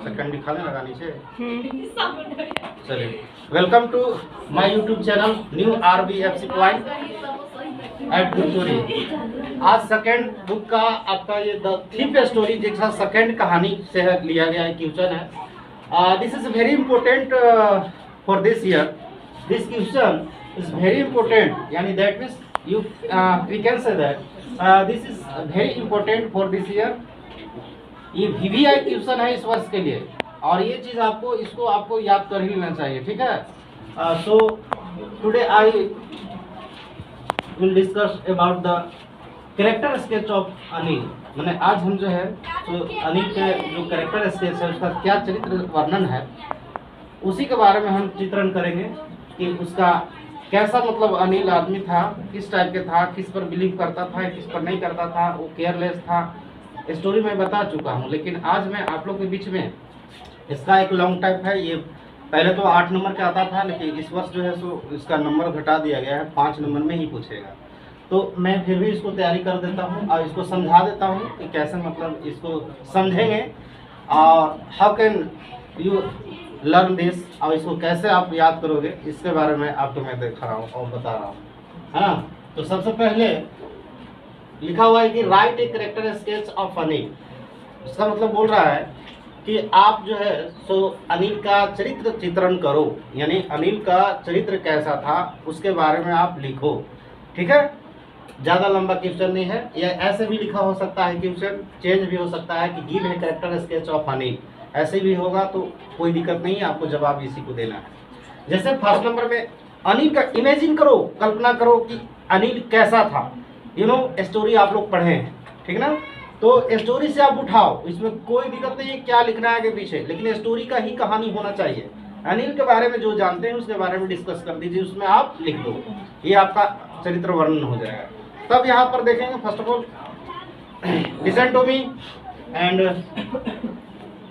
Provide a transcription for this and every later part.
Second दिखाने लगा नीचे। चलिए, welcome to my YouTube channel new RBFC point at गुरचोरी। आज सेकंड बुक का आपका ये द थीफ स्टोरी जैसा सेकंड कहानी से लिया गया है, क्वेश्चन है। This is very important for this year. This question is very important, यानी that means you we can say that this is very important for this year। ये VVI question है इस वर्ष के लिए, और ये चीज़ आपको याद कर ही लेना चाहिए, ठीक है। So today I will discuss about the character sketch of Anil. मैंने आज हम जो है तो अनिल के जो कैरेक्टर स्केच है उसका क्या चरित्र वर्णन है उसी के बारे में हम चित्रण करेंगे कि उसका कैसा मतलब अनिल आदमी था, किस टाइप के था, किस पर बिलीव करता था, किस पर नहीं करता था, वो केयरलेस था। स्टोरी मैं बता चुका हूँ, लेकिन आज मैं आप लोग के बीच में इसका एक लॉन्ग टाइप है। ये पहले तो 8 नंबर का आता था, लेकिन इस वर्ष जो है सो इसका नंबर घटा दिया गया है, 5 नंबर में ही पूछेगा। तो मैं फिर भी इसको तैयारी कर देता हूँ और इसको समझा देता हूँ कि कैसे मतलब इसको समझेंगे और how can you learn this, और इसको कैसे आप याद करोगे इसके बारे में आपको मैं दिखा रहा हूँ और बता रहा हूँ, है ना। तो सबसे पहले लिखा हुआ है कि right a character sketch of Anil. इसका मतलब बोल रहा है कि आप जो है सो अनिल का चरित्र चित्रण करो, यानी अनिल का चरित्र कैसा था उसके बारे में आप लिखो, ठीक है। ज़्यादा लंबा क्वेश्चन नहीं है, या ऐसे भी लिखा हो सकता है, क्वेश्चन चेंज भी हो सकता है कि give a character sketch of Anil, ऐसे भी होगा तो कोई दिक्कत नहीं है, आपको जवाब इसी को देना है। जैसे फर्स्ट नंबर में अनिल का इमेजिन करो, कल्पना करो कि अनिल कैसा था। यू नो स्टोरी आप लोग पढ़े हैं, ठीक ना, तो स्टोरी से आप उठाओ, इसमें कोई दिक्कत नहीं है क्या लिखना है आगे पीछे, लेकिन स्टोरी का ही कहानी होना चाहिए। अनिल के बारे में जो जानते हैं उसके बारे में डिस्कस कर दीजिए, उसमें आप लिख दो, ये आपका चरित्र वर्णन हो जाएगा। तब यहाँ पर देखेंगे first of all listen to me and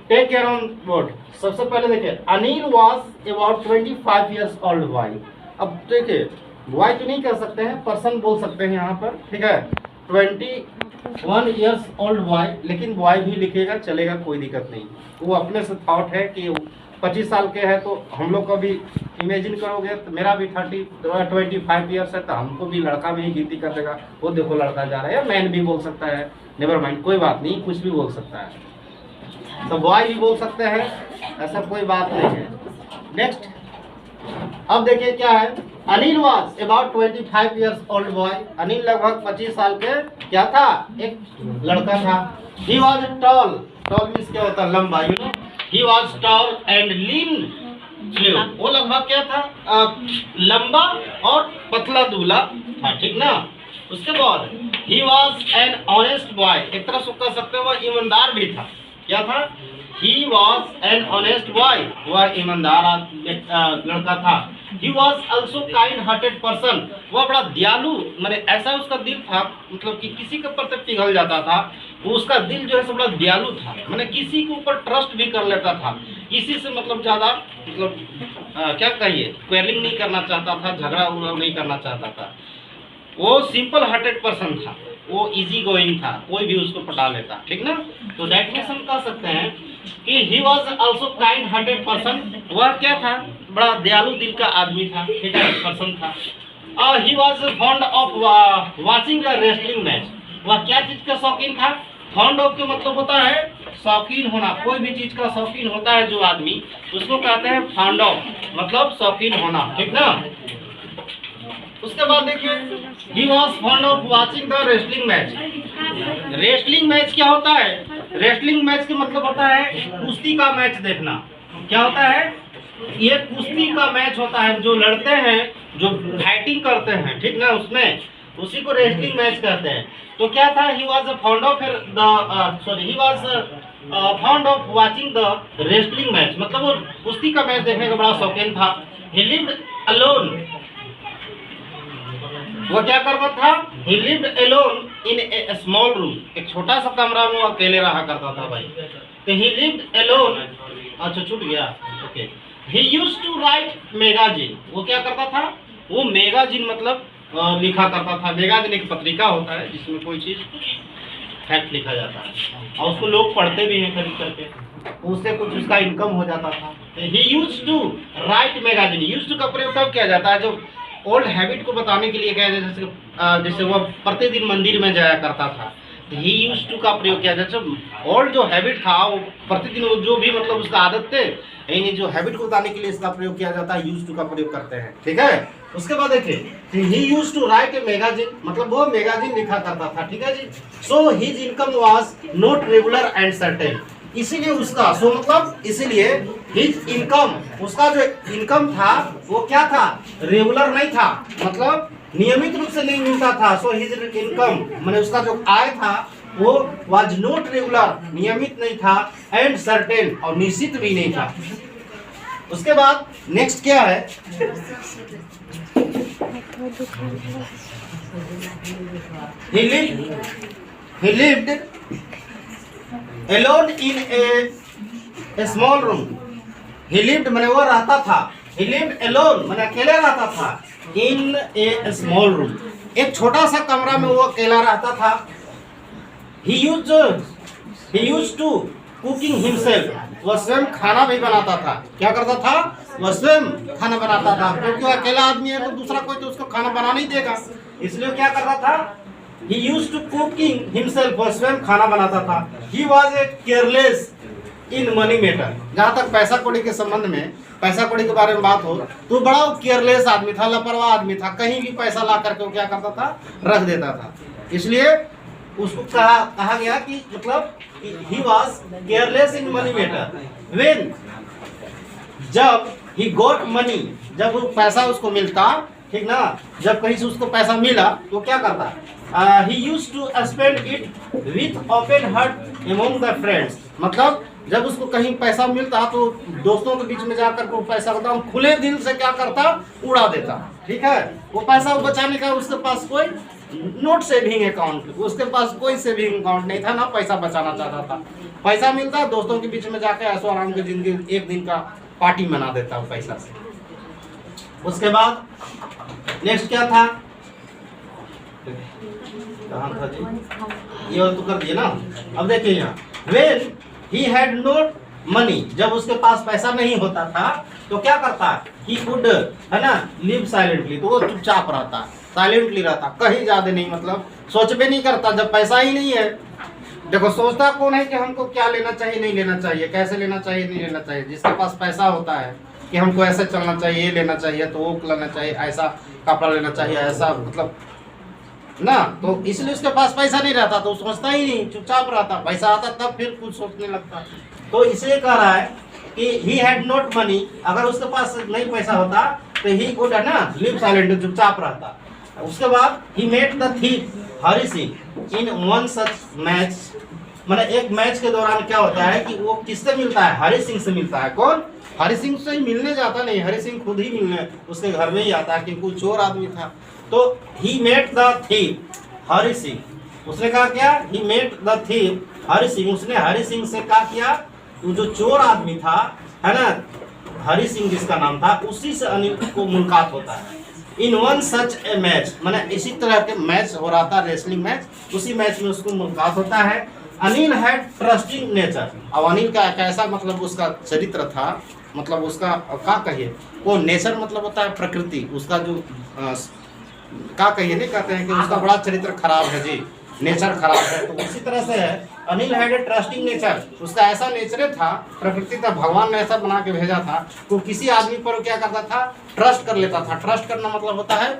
take care on board. सबसे पहले देखिए Anil was about 25 years old boy. अब देखिए बॉय तो नहीं कर सकते हैं, पर्सन बोल सकते हैं यहाँ पर, ठीक है। 21 ईयर्स ओल्ड बॉय, लेकिन बॉय भी लिखेगा चलेगा, कोई दिक्कत नहीं। वो अपने से थॉट है कि 25 साल के हैं, तो हम लोग को भी इमेजिन करोगे तो मेरा भी 25 ईयर्स है, तो हमको भी लड़का में ही गिनती कर देगा। वो देखो लड़का जा रहा है, मैन भी बोल सकता है, नेवर माइंड, कोई बात नहीं, कुछ भी बोल सकता है, तो बॉय भी बोल सकते हैं, ऐसा कोई बात नहीं है। नेक्स्ट अब देखिए क्या है, Anil was about 25 years old boy. Anil लगभग 25 साल के क्या था, एक लड़का था। He was tall, tall means क्या होता है, लंबा, you know. He was tall and lean slim, वो लगभग क्या था, लंबा और पतला दूल्हा था, ठीक ना। उसके बाद he was an honest boy, एक तरह से कह सकते हो वह ईमानदार भी था। क्या था, he was an honest boy, वह ईमानदार लड़का था। He was also kind hearted person, वह बड़ा दयालु, मैंने ऐसा उसका दिल था, मतलब कि किसी के प्रति पिघल जाता था, वो उसका दिल जो है सब बड़ा दयालु था, मैंने किसी के ऊपर ट्रस्ट भी कर लेता था, किसी से मतलब ज़्यादा मतलब क्या कहिए क्वेरलिंग नहीं करना चाहता था, झगड़ा उगड़ा नहीं करना चाहता था। वो सिंपल हार्टेड पर्सन था, वो इजी गोइंग था, कोई भी उसको पटा लेता, ठीक ना। तो दैट मीन्स हम कह सकते हैं कि he was also kind hearted person, वह क्या था, बड़ा दयालु दिल का आदमी था, ठीक है, पर्सन था। और he was fond of watching the wrestling match, वह क्या चीज़ का शौकीन था। फॉन्ड ऑफ के मतलब होता है शौकीन होना, कोई भी चीज़ का शौकीन होता है जो आदमी, उसको कहते हैं फॉन्ड ऑफ, मतलब शौकीन होना, ठीक ना। उसके बाद देखिए he was fond of watching the wrestling match. Wrestling match क्या होता है, रेसलिंग मैच का मतलब होता है कुश्ती का मैच देखना। क्या होता है, ये कुश्ती का मैच होता है, जो लड़ते हैं, जो फाइटिंग करते हैं, ठीक ना, उसमें उसी को रेसलिंग मैच कहते हैं। तो क्या था, he was fond of he was fond of watching the wrestling match, मतलब वो कुश्ती का मैच देखने का बड़ा शौकीन था। ही लिव्ड अलोन, वो क्या करता था, he lived alone in a small room, एक छोटा सा कमरा में वो अकेले रहा करता था भाई। तो he lived alone, अच्छा छूट गया, okay. he used to write magazine, वो क्या करता था, वो मैगजीन मतलब लिखा करता था। मैगजीन एक पत्रिका होता है जिसमें कोई चीज़ फैक्ट लिखा जाता है और उसको लोग पढ़ते भी हैं खरीद करके। उससे कुछ उसका इनकम हो जाता था। He used to write magazine, used to का प्रयोग कब किया जाता है, जो ओल्ड हैबिट को बताने के लिए किया जाता है, जैसे वह प्रतिदिन मंदिर में जाया करता था, ही यूज्ड टू का प्रयोग किया जाता है। ओल्ड जो हैबिट था वो प्रतिदिन वो जो भी मतलब उसका आदत थे, यानी जो हैबिट को बताने के लिए इसका प्रयोग किया जाता है, यूज्ड टू का प्रयोग करते हैं, ठीक है। उसके बाद देखिए he used to write a magazine, मतलब वो मैगजीन लिखा करता था, ठीक है जी। So his income was not regular and certain, इसीलिए उसका सो मतलब इसीलिए हिज इनकम, उसका जो इनकम था वो क्या था, रेगुलर नहीं था, मतलब नियमित रूप से नहीं मिलता था। सो हिज इनकम माने उसका जो आय था वो वाज नॉट रेगुलर, नियमित नहीं था, एंड सर्टेन, और निश्चित भी नहीं था। उसके बाद नेक्स्ट क्या है, he lived alone in a small room, he lived माने वो रहता था, he lived alone माने अकेले रहता था, in a small room, एक छोटा सा कमरा में वो अकेला रहता था। he used to cooking himself, वह स्वयं खाना भी बनाता था। क्या करता था, वह स्वयं खाना बनाता था, क्योंकि वो अकेला आदमी है तो दूसरा कोई तो उसको खाना बना नहीं देगा, इसलिए क्या करता था, he used to cooking himself, वह स्वयं खाना बनाता था। he was a careless in money matter, जहाँ तक पैसा कौड़ी के संबंध में, पैसा कौड़ी के बारे में बात हो तो बड़ा केयरलेस आदमी था, लापरवाह आदमी था, कहीं भी पैसा ला करके वो क्या करता था, रख देता था। इसलिए उसको कहा गया कि मतलब he was careless in money matter when, जब he got money, जब वो पैसा उसको मिलता, ठीक ना, जब कहीं से उसको पैसा मिला तो क्या करता, he used to spend it with open heart among the friends, मतलब जब उसको कहीं पैसा मिलता तो दोस्तों के बीच में जाकर वो पैसा एकदम खुले दिल से क्या करता, उड़ा देता, ठीक है। वो पैसा वो बचाने का उसके पास कोई नोट सेविंग अकाउंट, उसके पास कोई सेविंग अकाउंट नहीं था, ना पैसा बचाना चाहता था। पैसा मिलता दोस्तों के बीच में जाकर ऐसो आराम की जिंदगी, एक दिन का पार्टी मना देता वो पैसा से। उसके बाद नेक्स्ट क्या था, कहाँ था जी, ये तो कर दिए ना। अब देखिए यहाँ when he had no money, जब उसके पास पैसा नहीं होता था तो क्या करता, he could, है ना, live silently, तो वो चुपचाप रहता, साइलेंटली रहता, कहीं ज्यादा नहीं, मतलब सोच भी नहीं करता। जब पैसा ही नहीं है, देखो सोचता कौन है कि हमको क्या लेना चाहिए, नहीं लेना चाहिए, कैसे लेना चाहिए, नहीं लेना चाहिए। जिसके पास पैसा होता है कि हमको ऐसे चलना चाहिए, ये लेना चाहिए, तो वो लेना चाहिए, ऐसा कपड़ा लेना चाहिए, ऐसा मतलब ना, तो इसलिए उसके पास पैसा नहीं रहता तो सोचता ही नहीं, चुपचाप रहता। पैसा आता तब फिर कुछ सोचने लगता। तो इसलिए कह रहा है कि ही हैड नॉट मनी, अगर उसके पास नहीं पैसा होता तो ही कुड, है ना, लिव साइलेंट, चुपचाप रहता। उसके बाद he met the thief Hari Singh in one such match, मतलब एक मैच के दौरान क्या होता है कि वो किससे मिलता है, हरि सिंह से मिलता है। कौन, हरि सिंह से ही मिलने जाता नहीं, हरि सिंह खुद ही मिलने उसके घर में ही आता है, क्योंकि वो चोर आदमी था। तो he met the thief Hari Singh, उसने कहा क्या, he met the thief Hari Singh, उसने हरि सिंह से कहा किया, वो जो चोर आदमी था, है ना, हरि सिंह जिसका नाम था, उसी से अनिल को मुलाकात होता है। इन वन सच ए मैच, मैंने इसी तरह के मैच हो रहा था, रेसलिंग मैच, उसी मैच में उसको मुलाकात होता है। अनिल हैड ट्रस्टिंग नेचर, अब अनिल का कैसा मतलब उसका चरित्र था, मतलब उसका क्या कहिए, वो नेचर मतलब होता है प्रकृति, उसका जो क्या कहिए, नहीं कहते हैं कि उसका बड़ा चरित्र खराब है जी, नेचर खराब है, तो उसी तरह से है। Anil had a trusting nature, उसका ऐसा नेचर था, प्रकृति का, भगवान ने ऐसा बना के भेजा था, तो किसी आदमी पर क्या करता था, ट्रस्ट कर लेता था। ट्रस्ट करना मतलब होता है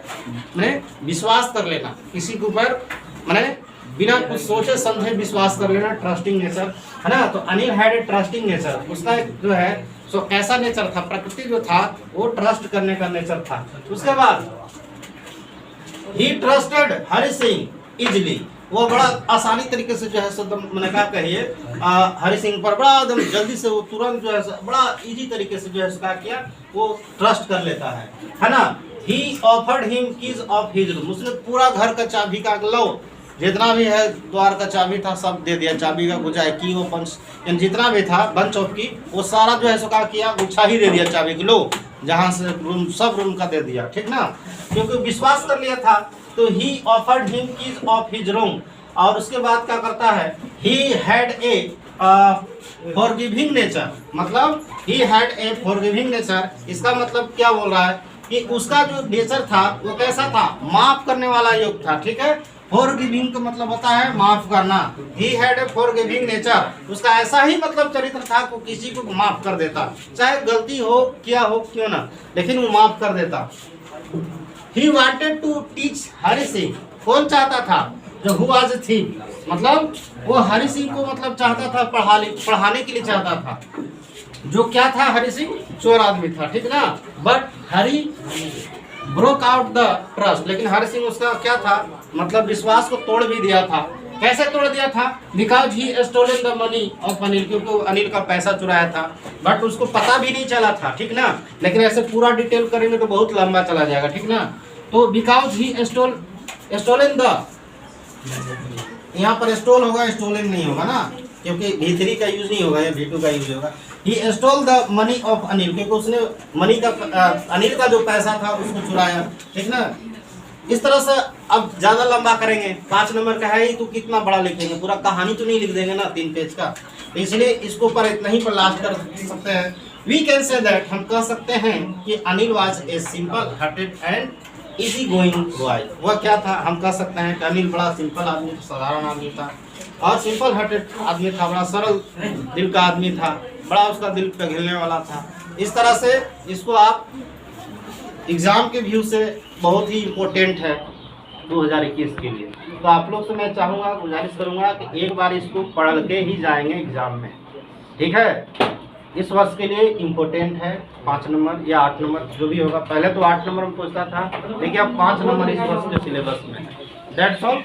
मैंने विश्वास कर लेना, किसी के ऊपर मैंने बिना कुछ सोचे समझे विश्वास कर लेना, ट्रस्टिंग नेचर, है ना। तो Anil had a trusting nature, उसका जो है सो कैसा नेचर था, प्रकृति जो था वो ट्रस्ट करने का नेचर था। उसके बाद ही ट्रस्टेड हरि सिंह इजली, वो बड़ा आसानी तरीके से जो है सो मैंने क्या कहिए, हरि सिंह पर बड़ा एकदम जल्दी से वो तुरंत जो है बड़ा इजी तरीके से जो है क्या किया, वो ट्रस्ट कर लेता है ना। ही offered him keys of his room, उसने पूरा घर का चाबी का लो, जितना भी है द्वार का चाबी था सब दे दिया, चाबी का गुजाय की वो पंच जितना भी था बंच ऑफ की, वो सारा जो है सो क्या किया, गुच्छा ही दे दिया चाबी की, लो जहाँ से रूम सब रूम का दे दिया, ठीक ना, क्योंकि विश्वास कर लिया था। तो he offered him keys of his room, और उसके बाद क्या करता है, he had a forgiving nature, मतलब he had a forgiving nature. इसका मतलब क्या बोल रहा है कि उसका जो नेचर था वो कैसा था, माफ करने वाला योग था। ठीक है, फॉरगिविंग का मतलब होता है माफ करना। ही हैड ए फॉरगिविंग नेचर, उसका ऐसा ही मतलब चरित्र था कि किसी को माफ कर देता, चाहे गलती हो क्या हो क्यों ना, लेकिन वो माफ कर देता। He wanted to teach Hari Singh, कौन चाहता था, जो हु वाज थी, मतलब वो हरि सिंह को मतलब चाहता था पढ़ाने के लिए चाहता था। जो क्या था, हरि सिंह चोर आदमी था, ठीक ना, but Hari broke out the trust, लेकिन हरि सिंह उसका क्या था, मतलब विश्वास को तोड़ भी दिया था। कैसे तोड़ दिया था, because he stolen the money of Anil, क्योंकि अनिल का पैसा चुराया था, बट उसको पता भी नहीं चला था, ठीक ना, लेकिन ऐसे पूरा डिटेल करेंगे तो बहुत लंबा चला जाएगा, ठीक ना। तो बिकॉज ही स्टोलन द, यहाँ पर स्टोल होगा, स्टोलन नहीं होगा ना, क्योंकि V3 का यूज नहीं होगा, या V2 का यूज होगा। He stole the money of Anil, क्योंकि उसने मनी का अनिल का जो पैसा था उसको चुराया, ठीक ना। इस तरह से अब ज्यादा लंबा करेंगे, 5 नंबर का है ही तो कितना बड़ा लिखेंगे, पूरा कहानी तो नहीं लिख देंगे ना 3 पेज का, इसलिए इसको पर इतना ही पर लास्ट कर सकते हैं। वी कैन से दैट, हम कह सकते हैं कि Anil was a simple hearted and easy going boy. वह क्या था, हम कह सकते हैं कि अनिल बड़ा सिंपल आदमी, साधारण आदमी था, और सिंपल हार्टेड आदमी था, बड़ा सरल दिल का आदमी था, बड़ा उसका दिल पिघलने वाला था। इस तरह से इसको आप एग्जाम के व्यू से बहुत ही इम्पोर्टेंट है 2021 के लिए। तो आप लोग से मैं चाहूँगा, गुजारिश करूँगा कि एक बार इसको पढ़ के ही जाएंगे एग्जाम में, ठीक है। इस वर्ष के लिए इम्पोर्टेंट है, 5 नंबर या 8 नंबर जो भी होगा, पहले तो 8 नंबर में पूछता था, देखिए अब 5 नंबर इस वर्ष के सिलेबस में। That's all.